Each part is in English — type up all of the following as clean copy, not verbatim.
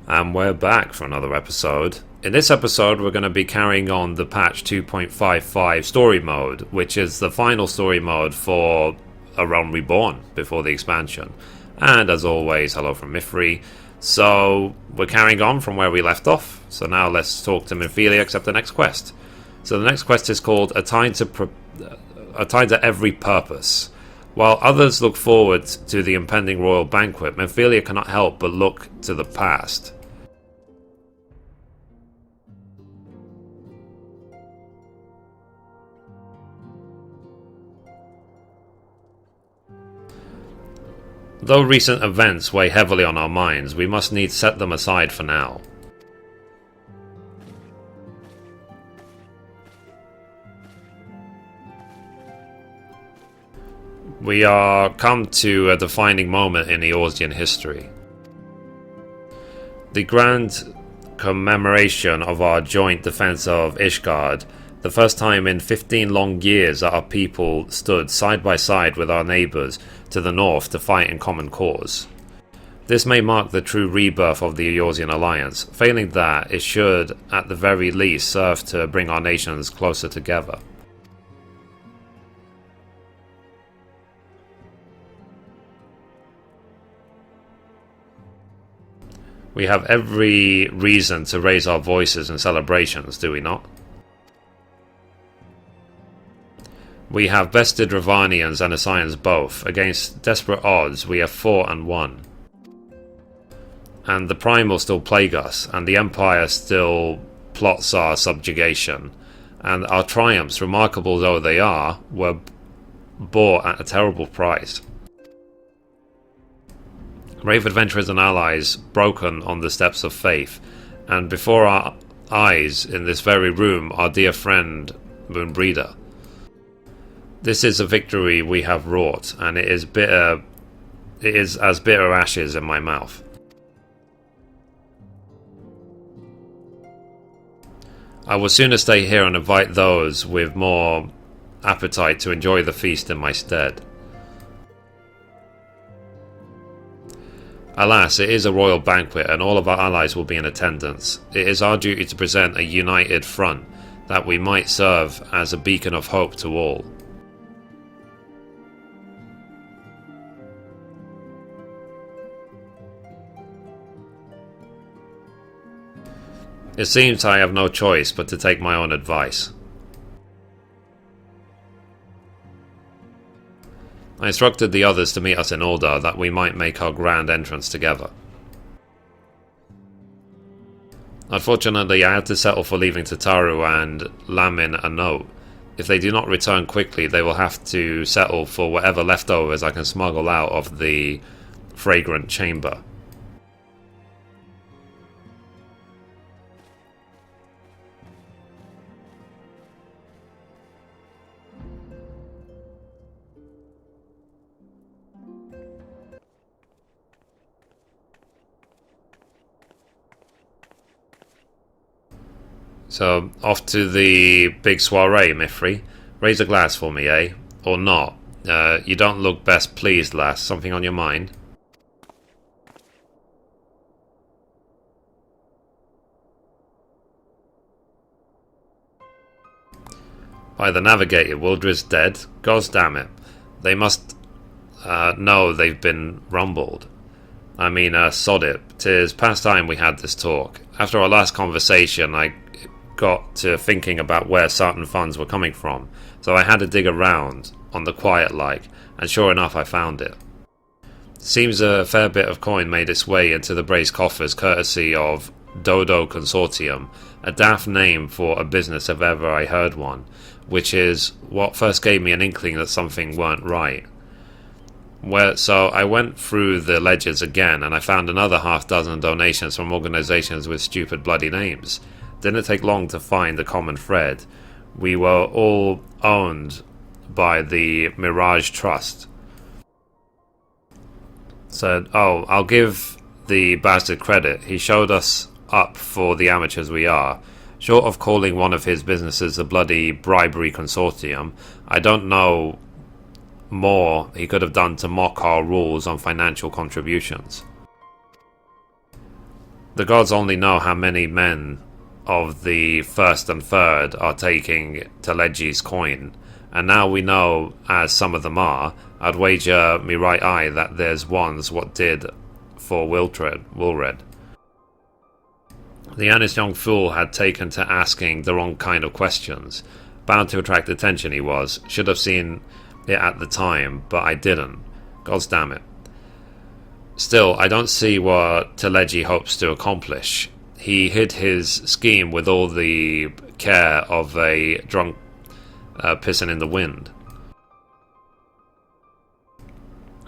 And we're back for another episode. In this episode, we're going to be carrying on the patch 2.55 story mode, which is the final story mode for A Realm Reborn before the expansion. And as always, hello from Mithrie. So, we're carrying on from where we left off. So now let's talk to Mithrie, accept the next quest. So the next quest is called A Time to Every Purpose. While others look forward to the impending royal banquet, Mithrie cannot help but look to the past. Though recent events weigh heavily on our minds, we must needs set them aside for now. We are come to a defining moment in Eorzean history. The grand commemoration of our joint defense of Ishgard, the first time in 15 long years that our people stood side by side with our neighbours to the north to fight in common cause. This may mark the true rebirth of the Eorzean alliance. Failing that, it should at the very least serve to bring our nations closer together. We have every reason to raise our voices in celebrations, do we not? We have bested Ravanians and Ascians both. Against desperate odds, we have fought and won. And the Primal still plague us, and the Empire still plots our subjugation. And our triumphs, remarkable though they are, were bought at a terrible price. Brave adventurers and allies broken on the steps of faith, and before our eyes in this very room, our dear friend Moonbreeder. This is a victory we have wrought, and it is bitter. It is as bitter ashes in my mouth. I will sooner stay here and invite those with more appetite to enjoy the feast in my stead. Alas, it is a royal banquet, and all of our allies will be in attendance. It is our duty to present a united front, that we might serve as a beacon of hope to all. It seems I have no choice but to take my own advice. I instructed the others to meet us in Ul'dah, that we might make our grand entrance together. Unfortunately, I had to settle for leaving Tataru and Lamin a note. If they do not return quickly, they will have to settle for whatever leftovers I can smuggle out of the fragrant chamber. So, off to the big soiree, Mithrie. Raise a glass for me, eh? Or not. You don't look best pleased, lass. Something on your mind? By the Navigator, Wildred's dead? Gosh damn it. They must know they've been rumbled. I mean, sod it. 'Tis past time we had this talk. After our last conversation, I got to thinking about where certain funds were coming from, so I had to dig around on the quiet like, and sure enough I found it. Seems a fair bit of coin made its way into the Brace coffers courtesy of Dodo Consortium, a daft name for a business if ever I heard one, which is what first gave me an inkling that something weren't right. So I went through the ledgers again, and I found another half-dozen donations from organizations with stupid bloody names. Didn't take long to find the common thread. We were all owned by the Mirage Trust. Said, oh, I'll give the bastard credit. He showed us up for the amateurs we are. Short of calling one of his businesses the bloody bribery consortium, I don't know more he could have done to mock our rules on financial contributions. The gods only know how many men of the first and third are taking Telegi's coin, and now we know, as some of them are, I'd wager me right eye that there's ones what did for Wilred. The earnest young fool had taken to asking the wrong kind of questions. Bound to attract attention he was. Should have seen it at the time, but I didn't. Gods damn it. Still, I don't see what Telegi hopes to accomplish. He hid his scheme with all the care of a drunk pissing in the wind.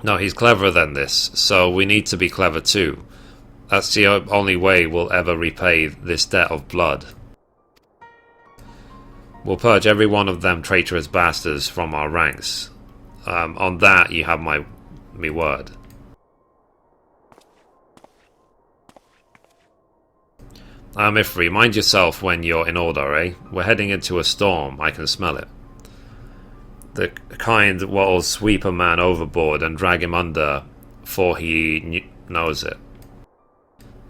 No, he's cleverer than this, so we need to be clever too. That's the only way we'll ever repay this debt of blood. We'll purge every one of them traitorous bastards from our ranks. On that, you have me word. Mithrie, mind yourself when you're in order, eh? We're heading into a storm, I can smell it. The kind what'll sweep a man overboard and drag him under before he knows it.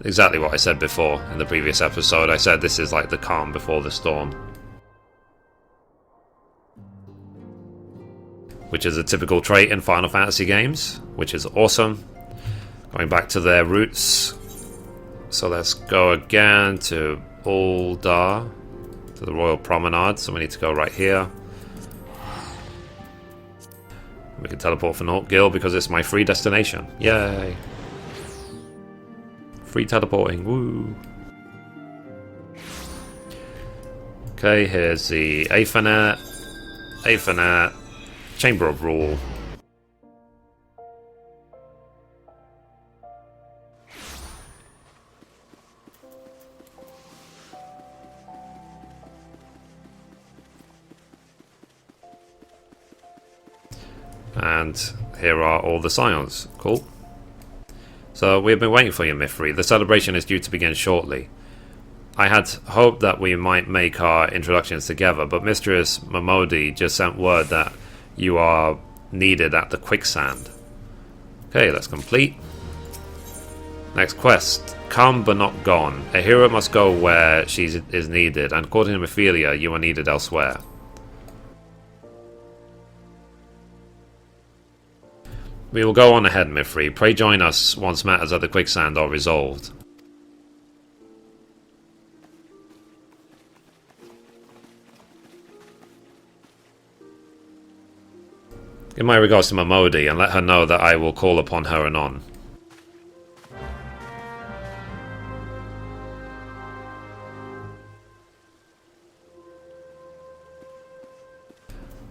Exactly what I said before in the previous episode. I said this is like the calm before the storm. Which is a typical trait in Final Fantasy games, which is awesome. Going back to their roots. So let's go again to Uldar, to the Royal Promenade. So we need to go right here. We can teleport for Nortgil because it's my free destination. Yay! Free teleporting, woo! Okay, here's the Aethernet, Chamber of Rule. And here are all the scions. Cool. So we've been waiting for you, Mithrie. The celebration is due to begin shortly. I had hoped that we might make our introductions together, but Mistress Momodi just sent word that you are needed at the quicksand. Okay, let's complete. Next quest. Come but not gone. A hero must go where she is needed, and according to Ophelia, you are needed elsewhere. We will go on ahead, Mithrie. Pray join us once matters at the quicksand are resolved. Give my regards to Momodi and let her know that I will call upon her anon.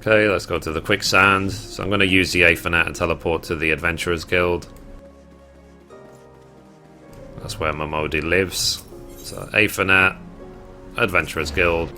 Okay, let's go to the quicksand. So I'm going to use the Aethernet and teleport to the Adventurers Guild. That's where Momodi lives. So Aethernet, Adventurers Guild.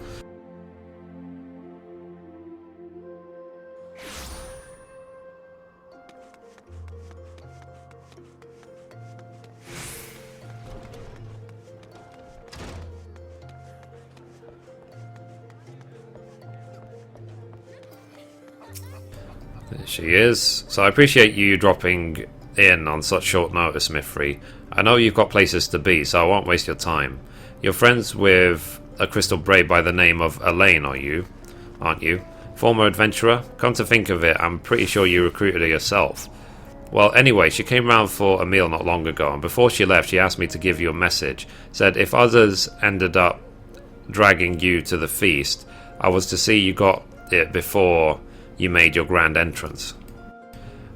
There she is. So I appreciate you dropping in on such short notice, Mithrie. I know you've got places to be, so I won't waste your time. You're friends with a crystal braid by the name of Elaine, aren't you? Former adventurer? Come to think of it, I'm pretty sure you recruited her yourself. Well, anyway, she came round for a meal not long ago, and before she left, she asked me to give you a message. Said if others ended up dragging you to the feast, I was to see you got it before you made your grand entrance.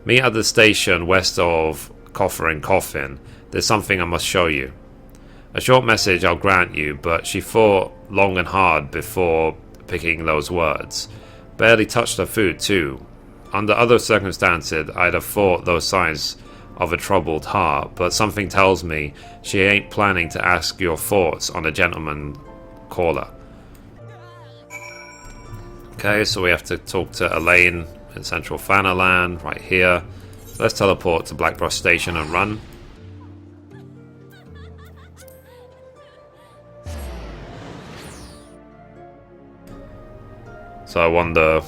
Meet at the station west of Coffer and Coffin. There's something I must show you. A short message I'll grant you, but she thought long and hard before picking those words. Barely touched her food too. Under other circumstances I'd have thought those signs of a troubled heart, but something tells me she ain't planning to ask your thoughts on a gentleman caller. Okay, so we have to talk to Elaine in Central Fanaland, right here. So let's teleport to Blackbrush Station and run. So I wonder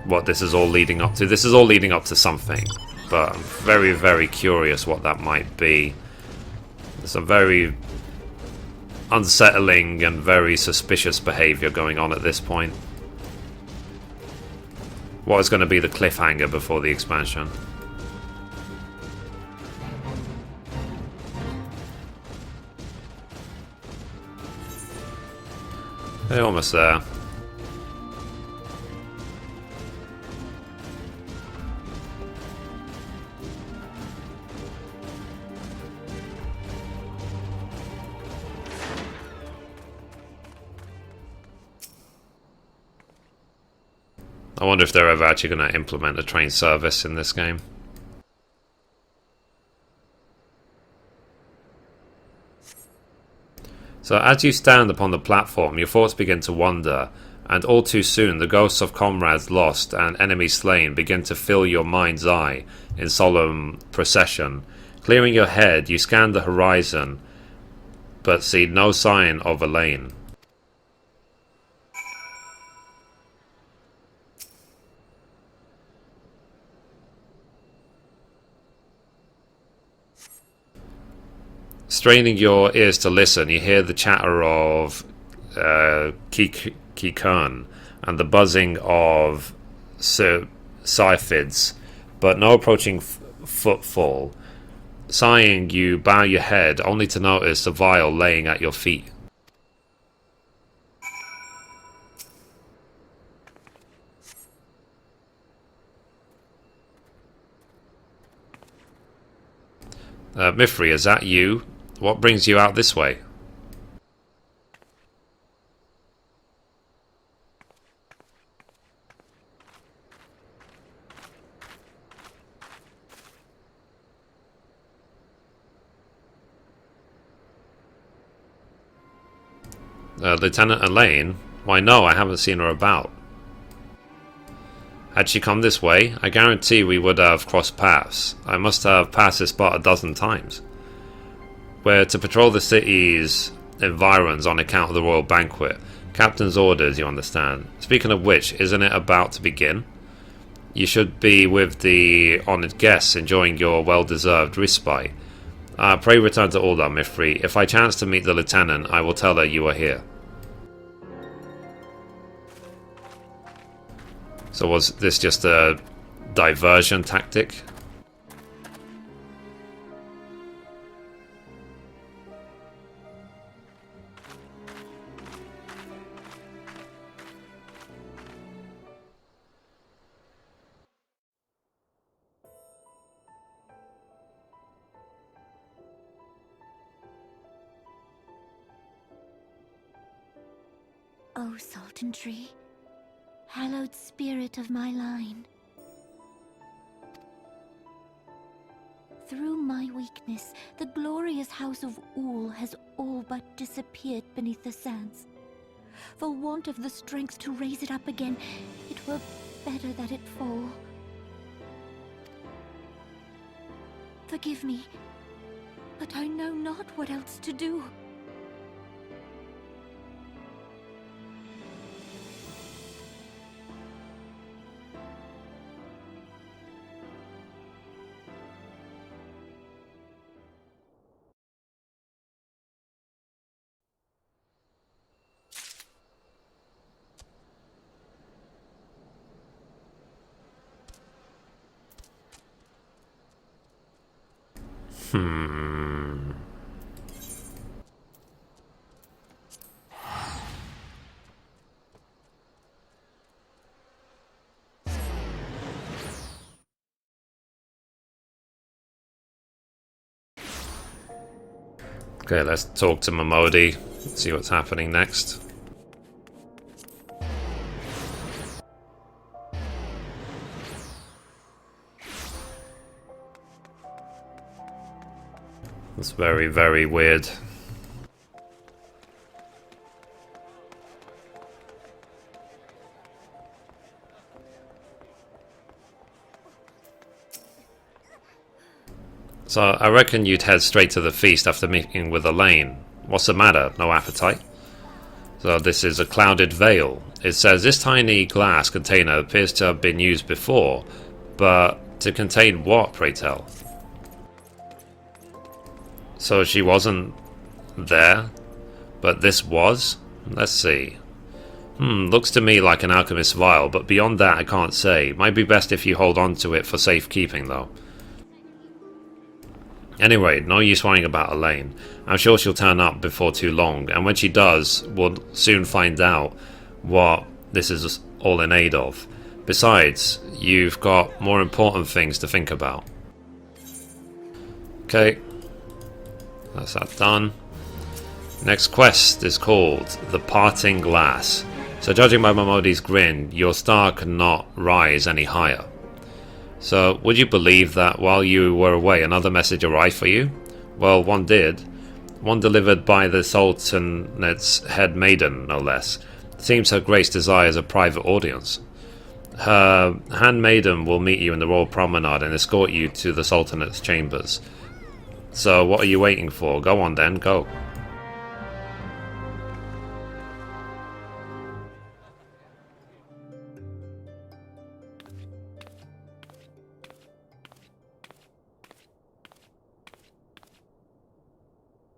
what this is all leading up to. This is all leading up to something, but I'm very, very curious what that might be. There's some very unsettling and very suspicious behaviour going on at this point. What is going to be the cliffhanger before the expansion? They're almost there. I wonder if they're ever actually going to implement a train service in this game. So as you stand upon the platform, your thoughts begin to wander, and all too soon the ghosts of comrades lost and enemies slain begin to fill your mind's eye in solemn procession. Clearing your head, you scan the horizon, but see no sign of Elaine. Straining your ears to listen, you hear the chatter of Kikern and the buzzing of Scythids, but no approaching footfall. Sighing, you bow your head, only to notice the vial laying at your feet. Mithrie, is that you? What brings you out this way? Lieutenant Elaine? Why no, I haven't seen her about. Had she come this way, I guarantee we would have crossed paths. I must have passed this spot a dozen times. We're to patrol the city's environs on account of the royal banquet. Captain's orders, you understand. Speaking of which, isn't it about to begin? You should be with the honoured guests, enjoying your well-deserved respite. Pray return to order, Mithrie. If I chance to meet the lieutenant, I will tell her you are here. So was this just a diversion tactic? O Sultan Tree, hallowed spirit of my line. Through my weakness, the glorious house of Ul has all but disappeared beneath the sands. For want of the strength to raise it up again, it were better that it fall. Forgive me, but I know not what else to do. Okay, let's talk to Momodi, see what's happening next. It's very, very weird. So I reckon you'd head straight to the feast after meeting with Elaine. What's the matter? No appetite? So this is a clouded veil. It says this tiny glass container appears to have been used before, but to contain what, pray tell? So she wasn't there But this was? Let's see. Looks to me like an alchemist's vial, but beyond that I can't say. Might be best if you hold on to it for safekeeping, though. Anyway, no use worrying about Elaine. I'm sure she'll turn up before too long, and when she does, we'll soon find out what this is all in aid of. Besides, you've got more important things to think about. Okay, that's that done. Next quest is called The Parting Glass. So judging by Momodi's grin, your star cannot rise any higher. So, would you believe that while you were away another message arrived for you? Well, one did. One delivered by the Sultan's head maiden, no less. It seems Her Grace desires a private audience. Her handmaiden will meet you in the Royal Promenade and escort you to the Sultan's chambers. So, what are you waiting for? Go on then, go.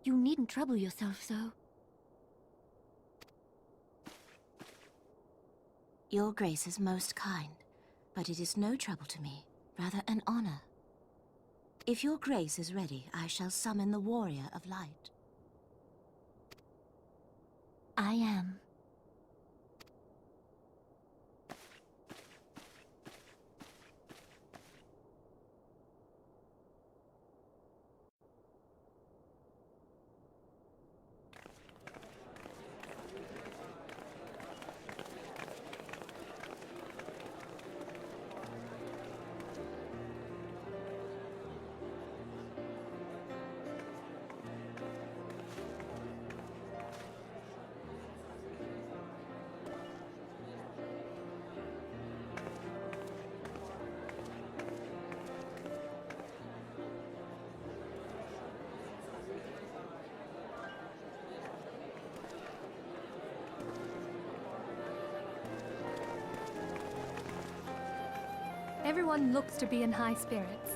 You needn't trouble yourself so. Your Grace is most kind, but it is no trouble to me, rather an honor. If your Grace is ready, I shall summon the Warrior of Light. I am. Everyone looks to be in high spirits.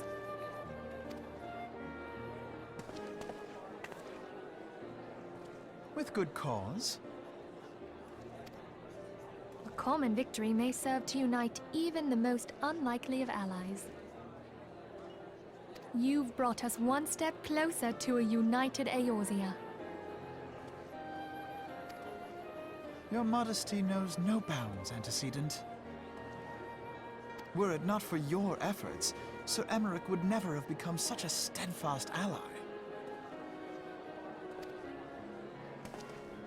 With good cause. A common victory may serve to unite even the most unlikely of allies. You've brought us one step closer to a united Eorzea. Your modesty knows no bounds, antecedent. Were it not for your efforts, Sir Emmerich would never have become such a steadfast ally.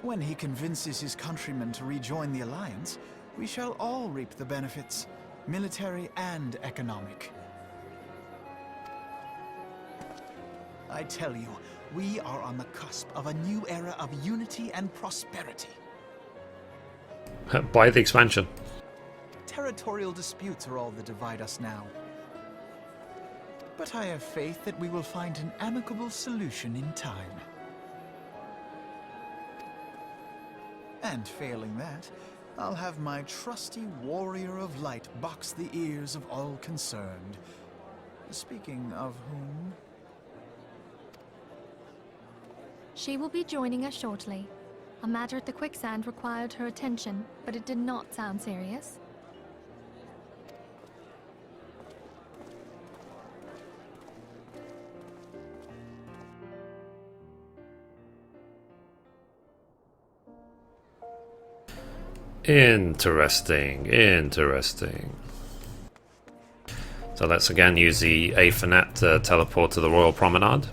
When he convinces his countrymen to rejoin the Alliance, we shall all reap the benefits, military and economic. I tell you, we are on the cusp of a new era of unity and prosperity. By the expansion. Territorial disputes are all that divide us now. But I have faith that we will find an amicable solution in time. And failing that, I'll have my trusty Warrior of Light box the ears of all concerned. Speaking of whom... She will be joining us shortly. A matter at the quicksand required her attention, but it did not sound serious. Interesting, interesting. So let's again use the FFXIV to teleport to the Royal Promenade.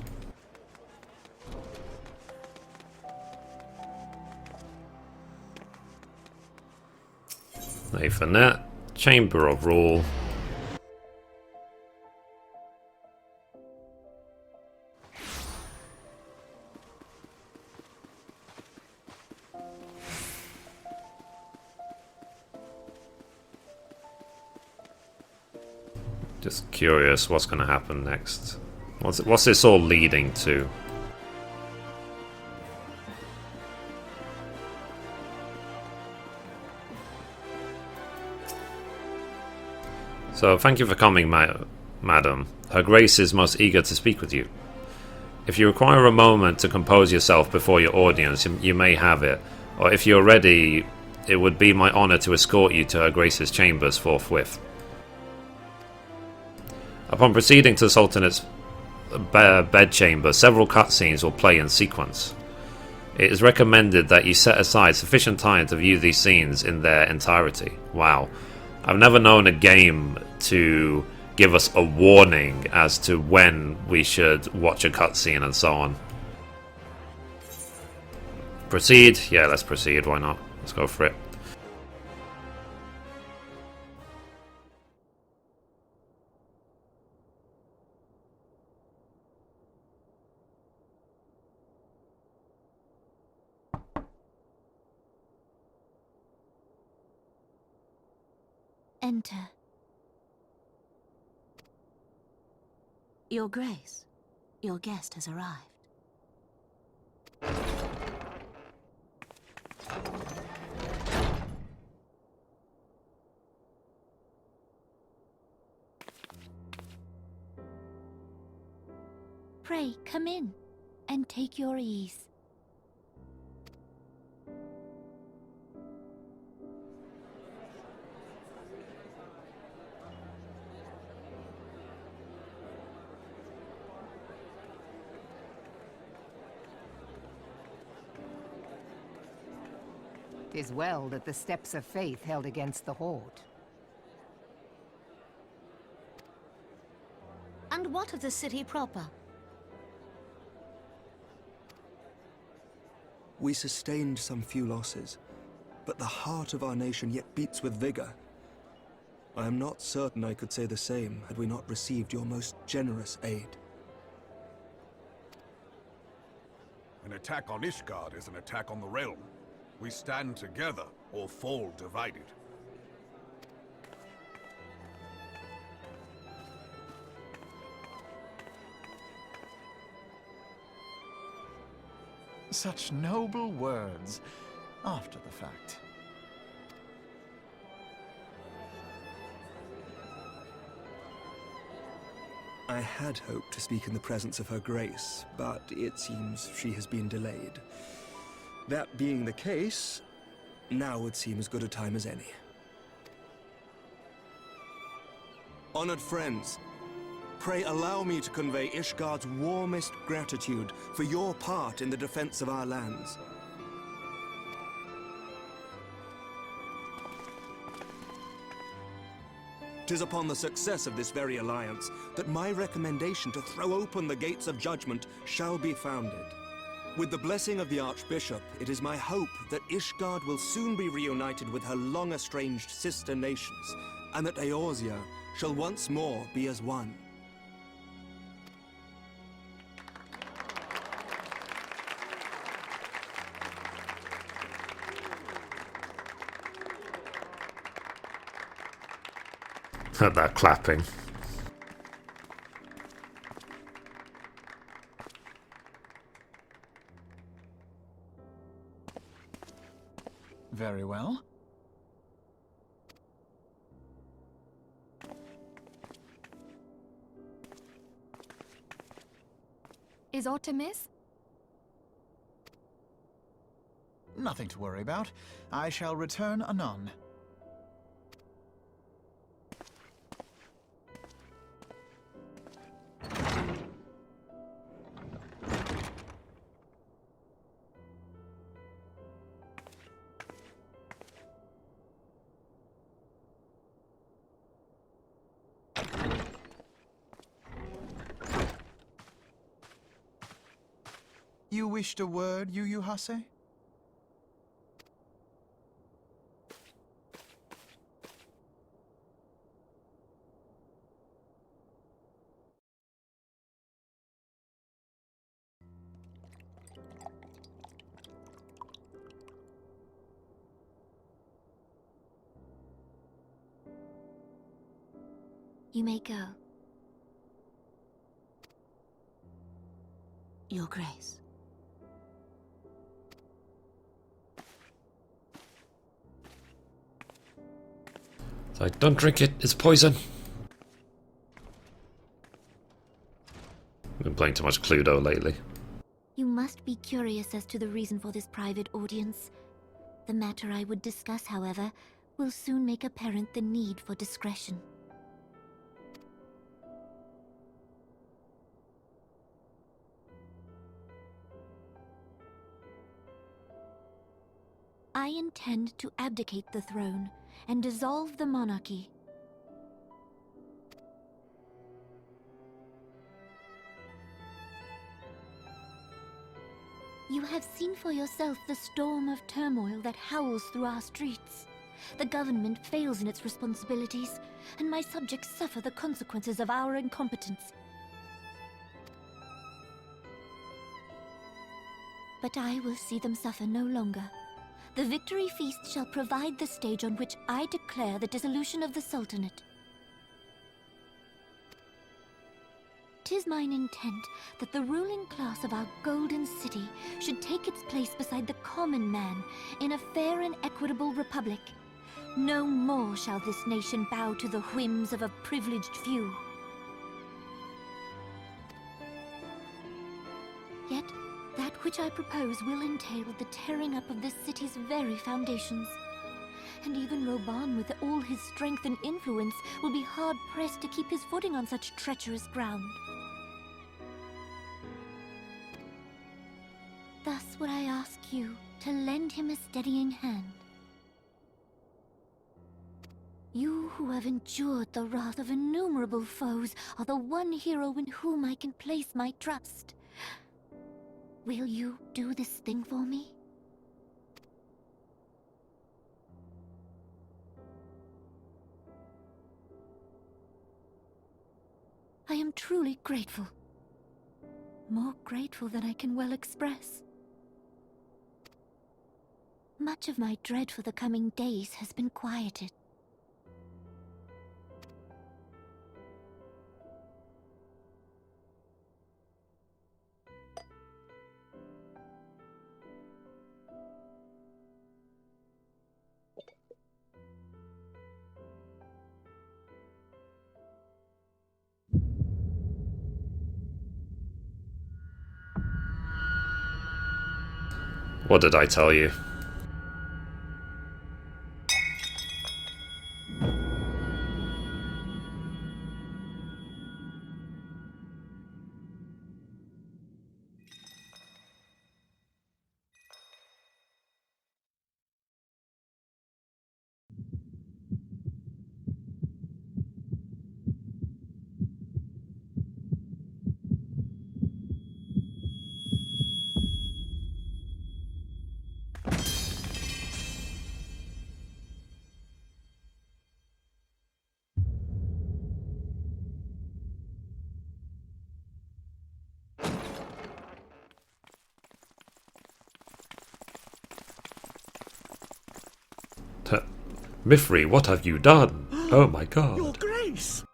FFXIV, Chamber of Rule. Just curious what's going to happen next. What's this all leading to? So, thank you for coming, madam. Her Grace is most eager to speak with you. If you require a moment to compose yourself before your audience, you may have it. Or if you're ready, it would be my honor to escort you to Her Grace's chambers forthwith. Upon proceeding to the Sultanate's bedchamber, several cutscenes will play in sequence. It is recommended that you set aside sufficient time to view these scenes in their entirety. Wow. I've never known a game to give us a warning as to when we should watch a cutscene and so on. Proceed? Yeah, let's proceed, why not? Let's go for it. Enter. Your Grace, your guest has arrived. Pray, come in, and take your ease. 'Tis well that the steps of faith held against the Horde. And what of the city proper? We sustained some few losses, but the heart of our nation yet beats with vigor. I am not certain I could say the same had we not received your most generous aid. An attack on Ishgard is an attack on the realm. We stand together or fall divided. Such noble words after the fact. I had hoped to speak in the presence of Her Grace, but it seems she has been delayed. That being the case, now would seem as good a time as any. Honored friends, pray allow me to convey Ishgard's warmest gratitude for your part in the defense of our lands. Tis upon the success of this very alliance that my recommendation to throw open the gates of judgment shall be founded. With the blessing of the Archbishop, it is my hope that Ishgard will soon be reunited with her long-estranged sister nations, and that Eorzea shall once more be as one. That clapping. Very well. Is aught amiss? Nothing to worry about. I shall return anon. You wished a word, Yu Hase? You may go. Your Grace. It's like, don't drink it, it's poison. playing too much Cluedo lately. You must be curious as to the reason for this private audience. The matter I would discuss, however, will soon make apparent the need for discretion. I intend to abdicate the throne and dissolve the monarchy. You have seen for yourself the storm of turmoil that howls through our streets. The government fails in its responsibilities, and my subjects suffer the consequences of our incompetence. But I will see them suffer no longer. The victory feast shall provide the stage on which I declare the dissolution of the Sultanate. 'Tis mine intent that the ruling class of our golden city should take its place beside the common man in a fair and equitable republic. No more shall this nation bow to the whims of a privileged few. Yet, that which I propose will entail the tearing up of this city's very foundations. And even Reborn, with all his strength and influence, will be hard-pressed to keep his footing on such treacherous ground. Thus would I ask you to lend him a steadying hand. You who have endured the wrath of innumerable foes are the one hero in whom I can place my trust. Will you do this thing for me? I am truly grateful. More grateful than I can well express. Much of my dread for the coming days has been quieted. What did I tell you? Mithrie, what have you done? Oh my god. Your Grace!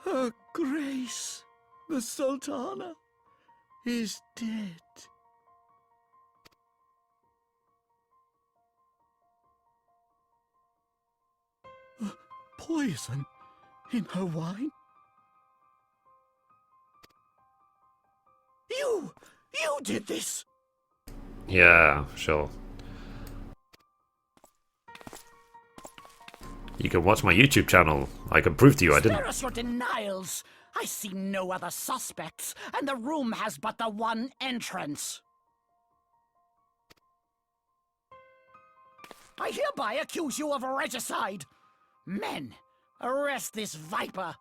Her Grace, the Sultana, is dead. Poison in her wine? You did this! Yeah, sure. You can watch my YouTube channel. I can prove to you I didn't. Spare us your denials! I see no other suspects, and the room has but the one entrance. I hereby accuse you of regicide. Men, arrest this viper.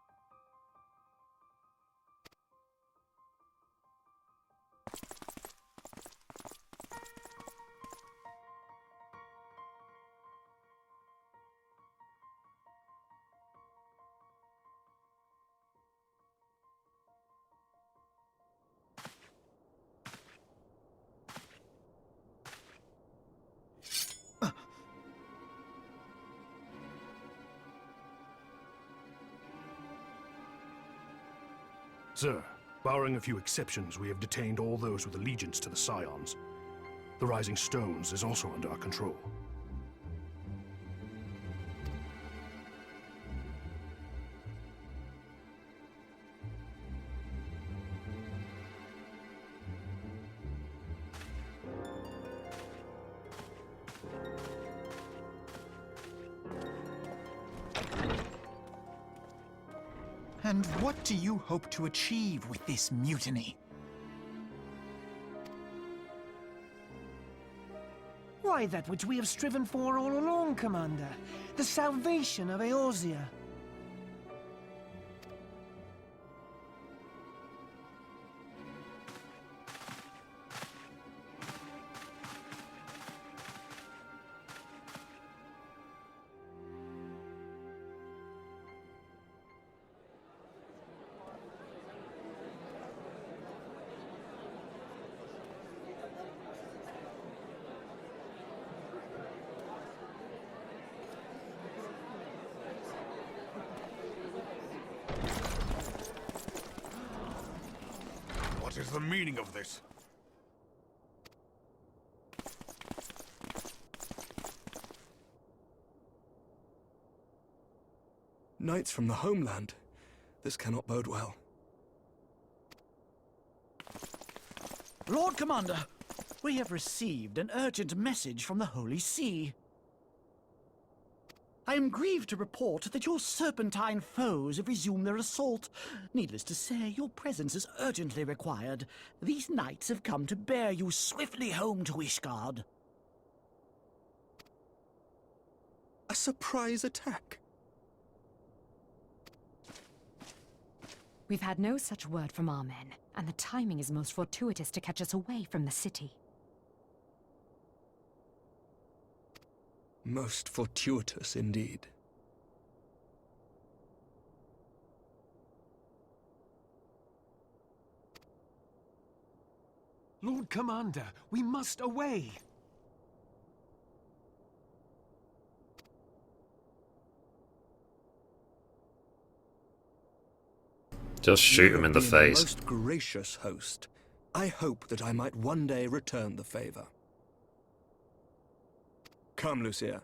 Sir, barring a few exceptions, we have detained all those with allegiance to the Scions. The Rising Stones is also under our control. And what do you hope to achieve with this mutiny? Why, that which we have striven for all along, Commander. The salvation of Eorzea. What is the meaning of this? Knights from the homeland. This cannot bode well. Lord Commander, we have received an urgent message from the Holy See. I am grieved to report that your serpentine foes have resumed their assault. Needless to say, your presence is urgently required. These knights have come to bear you swiftly home to Ishgard. A surprise attack? We've had no such word from our men, and the timing is most fortuitous to catch us away from the city. Most fortuitous indeed. Lord Commander, we must away! Just shoot him in the Being a face. most gracious host, I hope that I might one day return the favor. Come, Lucia.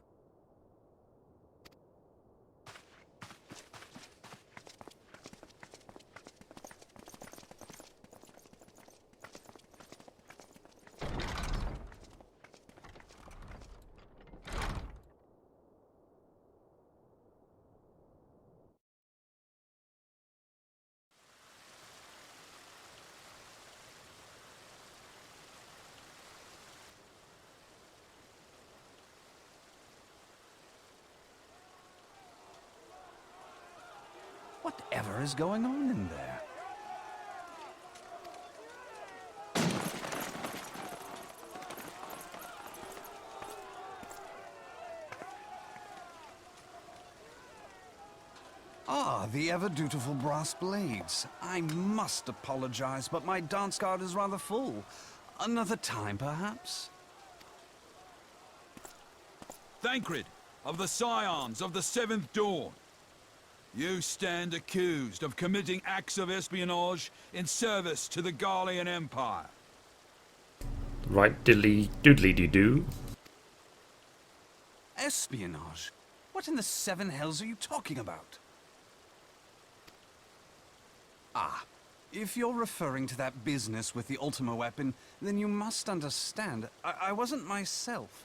Whatever is going on in there? Ah, the ever-dutiful brass blades. I must apologize, but my dance card is rather full. Another time, perhaps? Thancred, of the Scions of the Seventh Dawn. You stand accused of committing acts of espionage in service to the Garlean Empire. Right diddly doodly doo doo. Espionage? What in the seven hells are you talking about? Ah, if you're referring to that business with the Ultima weapon, then you must understand, I wasn't myself.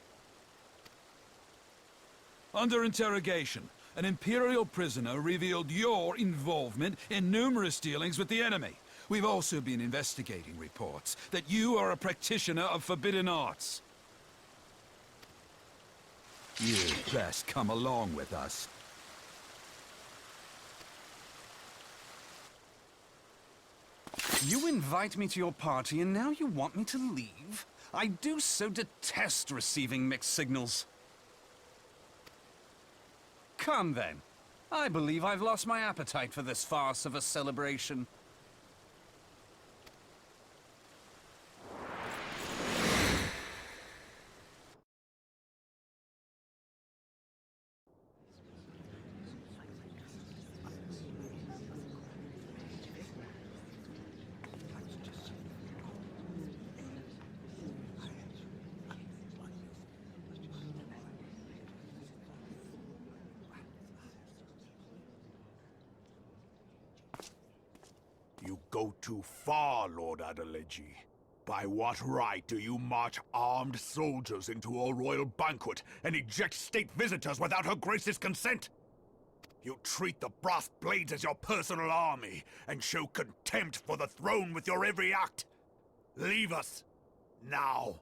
Under interrogation, an Imperial prisoner revealed your involvement in numerous dealings with the enemy. We've also been investigating reports that you are a practitioner of forbidden arts. You'd best come along with us. You invite me to your party and now you want me to leave? I do so detest receiving mixed signals. Come then. I believe I've lost my appetite for this farce of a celebration. You go too far, Lord Adeleji. By what right do you march armed soldiers into a royal banquet and eject state visitors without her grace's consent? You treat the brass blades as your personal army, and show contempt for the throne with your every act. Leave us. Now.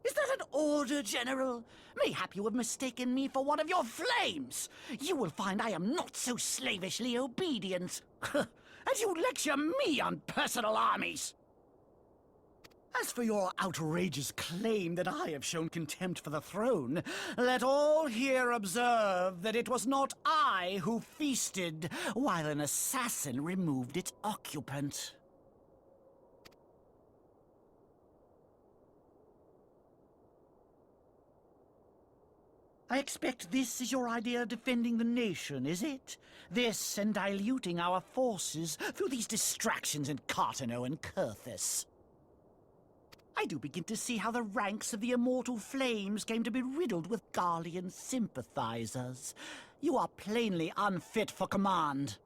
Is that an order, General? Mayhap you have mistaken me for one of your flames. You will find I am not so slavishly obedient. As you lecture me on personal armies. As for your outrageous claim that I have shown contempt for the throne, let all here observe that it was not I who feasted while an assassin removed its occupant. I expect this is your idea of defending the nation, is it? This and diluting our forces through these distractions in Cartano and Kurthis. I do begin to see how the ranks of the Immortal Flames came to be riddled with Garlean sympathizers. You are plainly unfit for command.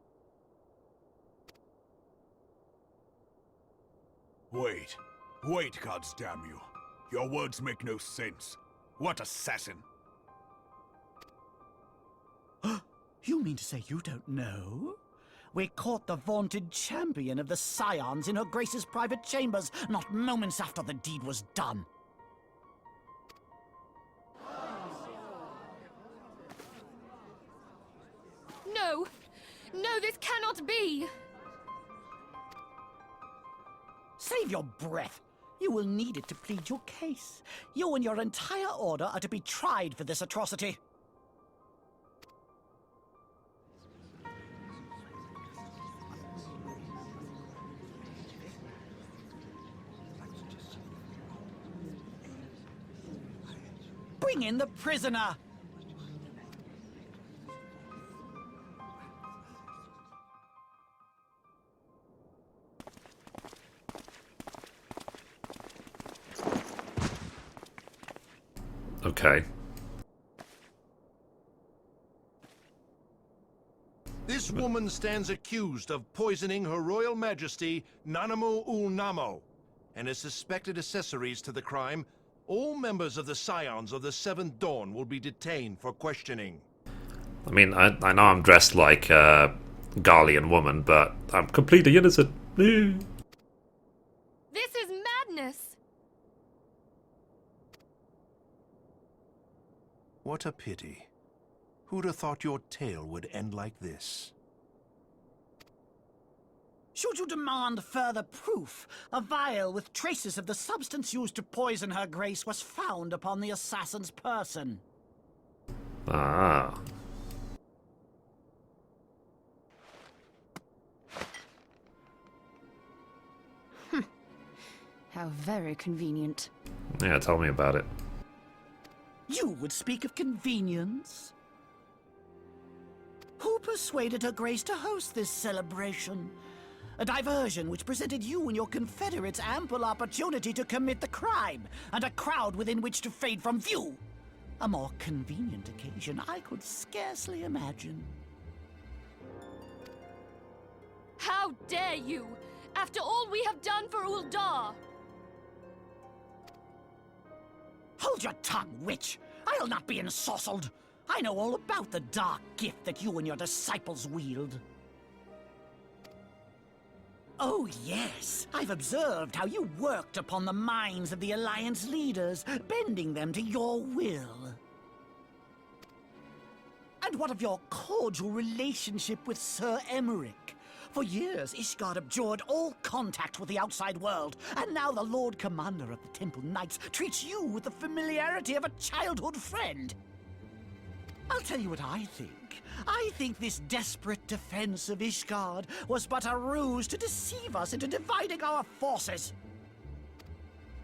Wait, goddamn you. Your words make no sense. What assassin? You mean to say you don't know? We caught the vaunted champion of the Scions in her Grace's private chambers, not moments after the deed was done. No! No, this cannot be! Save your breath. You will need it to plead your case. You and your entire order are to be tried for this atrocity. Bring in the prisoner! Okay. This woman stands accused of poisoning Her Royal Majesty Nanamu ul Namo, and as suspected accessories to the crime. All members of the Scions of the Seventh Dawn will be detained for questioning. I mean, I know I'm dressed like a Garlean woman, but I'm completely innocent. This is madness! What a pity. Who'd have thought your tale would end like this? Should you demand further proof, a vial with traces of the substance used to poison her grace was found upon the assassin's person. Ah. How very convenient. Yeah, tell me about it. You would speak of convenience? Who persuaded her grace to host this celebration? A diversion which presented you and your confederates ample opportunity to commit the crime, and a crowd within which to fade from view. A more convenient occasion I could scarcely imagine. How dare you! After all we have done for Uldar! Hold your tongue, witch! I'll not be ensorcelled! I know all about the dark gift that you and your disciples wield. Oh, yes. I've observed how you worked upon the minds of the Alliance leaders, bending them to your will. And what of your cordial relationship with Sir Emmerich? For years, Ishgard abjured all contact with the outside world, and now the Lord Commander of the Temple Knights treats you with the familiarity of a childhood friend. I'll tell you what I think. I think this desperate defense of Ishgard was but a ruse to deceive us into dividing our forces.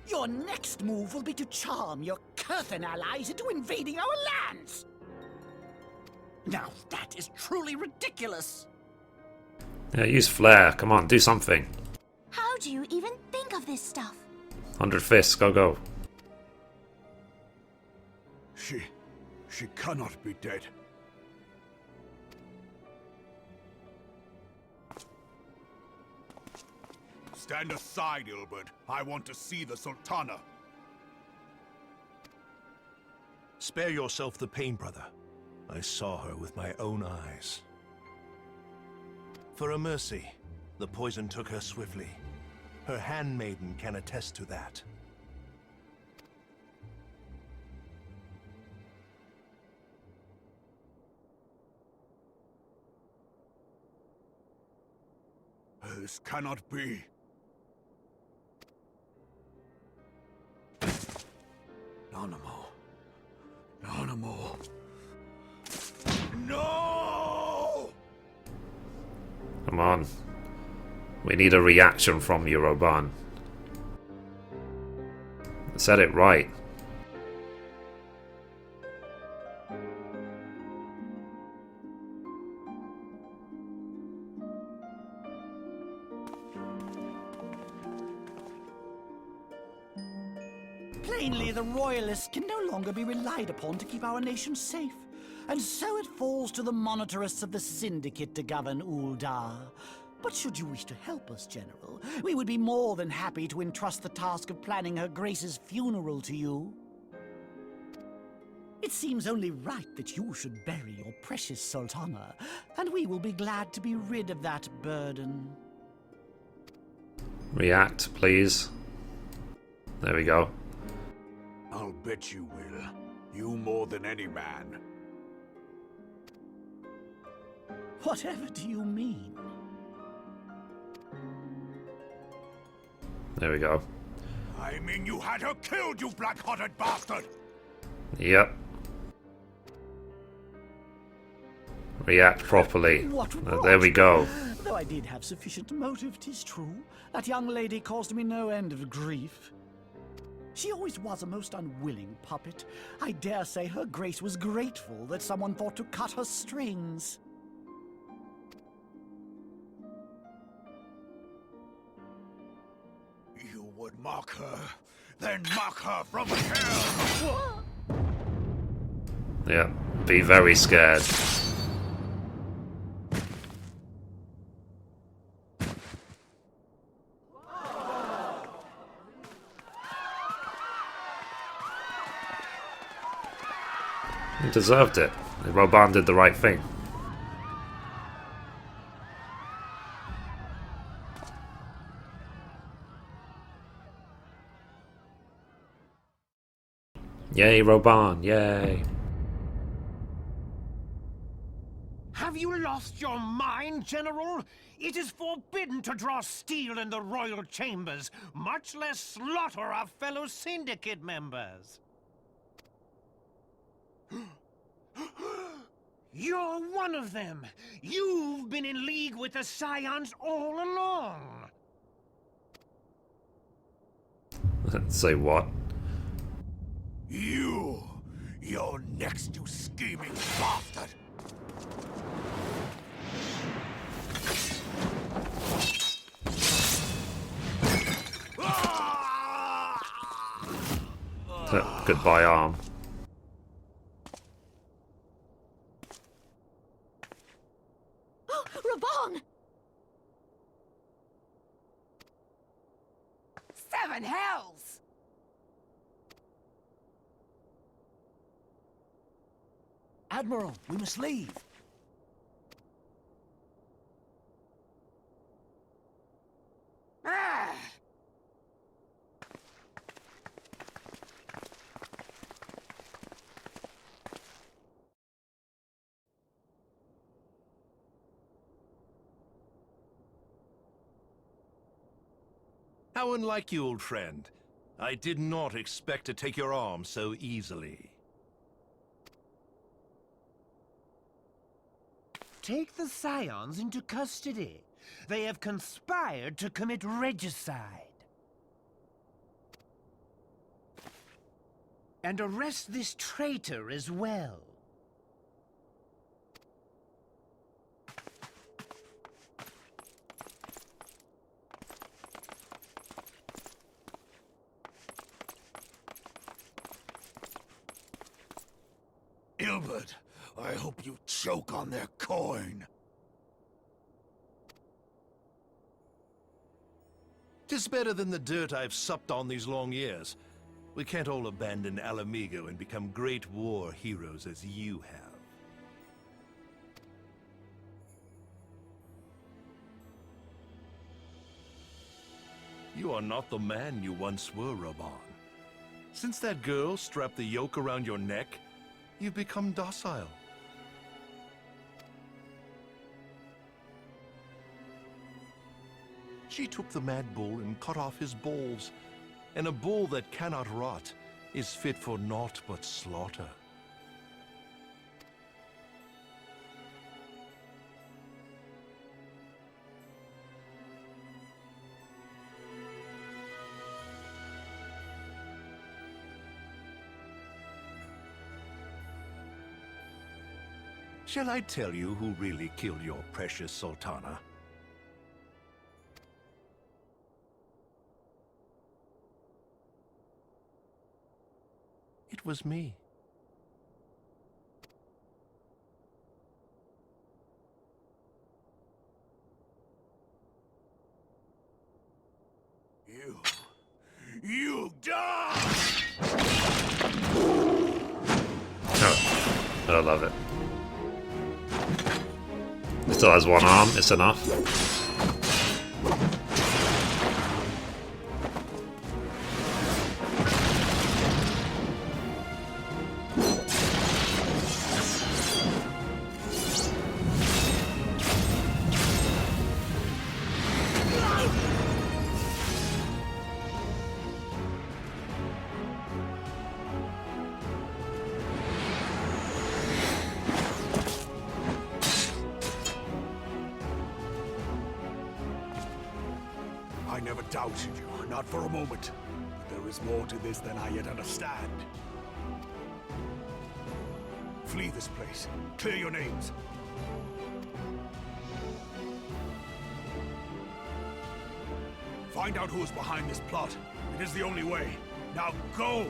Your next move will be to charm your Kurthan allies into invading our lands. Now that is truly ridiculous. Yeah, use flair. Come on, do something. How do you even think of this stuff? 100 fists, go. She cannot be dead. Stand aside, Ilbert. I want to see the Sultana. Spare yourself the pain, brother. I saw her with my own eyes. For a mercy, the poison took her swiftly. Her handmaiden can attest to that. This cannot be. Nanamo. Nanamo. No! Come on. We need a reaction from you, Reborn. Said it right. Plainly, the Royalists can no longer be relied upon to keep our nation safe. And so it falls to the monitorists of the Syndicate to govern Uldar. But should you wish to help us, General, we would be more than happy to entrust the task of planning Her Grace's funeral to you. It seems only right that you should bury your precious Sultana, and we will be glad to be rid of that burden. React, please. There we go. I'll bet you will. You more than any man. Whatever do you mean? There we go. I mean you had her killed, you black-hearted bastard! Yep. React properly. What? There we go. Though I did have sufficient motive, 'tis true. That young lady caused me no end of grief. She always was a most unwilling puppet. I dare say Her Grace was grateful that someone thought to cut her strings. You would mock her, then mock her from hell! Yeah, be very scared. He deserved it. Reborn did the right thing. Yay, Reborn, yay. Have you lost your mind, General? It is forbidden to draw steel in the royal chambers, much less slaughter our fellow Syndicate members. You're one of them! You've been in league with the Scions all along! Say what? You're next, you scheming bastard! Goodbye, arm. Oh, Reborn! Seven hells! Admiral, we must leave. Ah! How unlike you, old friend. I did not expect to take your arm so easily. Take the Scions into custody. They have conspired to commit regicide. And arrest this traitor as well. Ilbert, I hope you choke on their coin. 'Tis better than the dirt I've supped on these long years. We can't all abandon Alamigo and become great war heroes as you have. You are not the man you once were, Reborn. Since that girl strapped the yoke around your neck, you've become docile. She took the mad bull and cut off his balls, and a bull that cannot rot is fit for naught but slaughter. Shall I tell you who really killed your precious Sultana? It was me. You die! Oh, I love it. It still has one arm, it's enough. I never doubted you, not for a moment. But there is more to this than I yet understand. Flee this place. Clear your names. Find out who is behind this plot. It is the only way. Now go!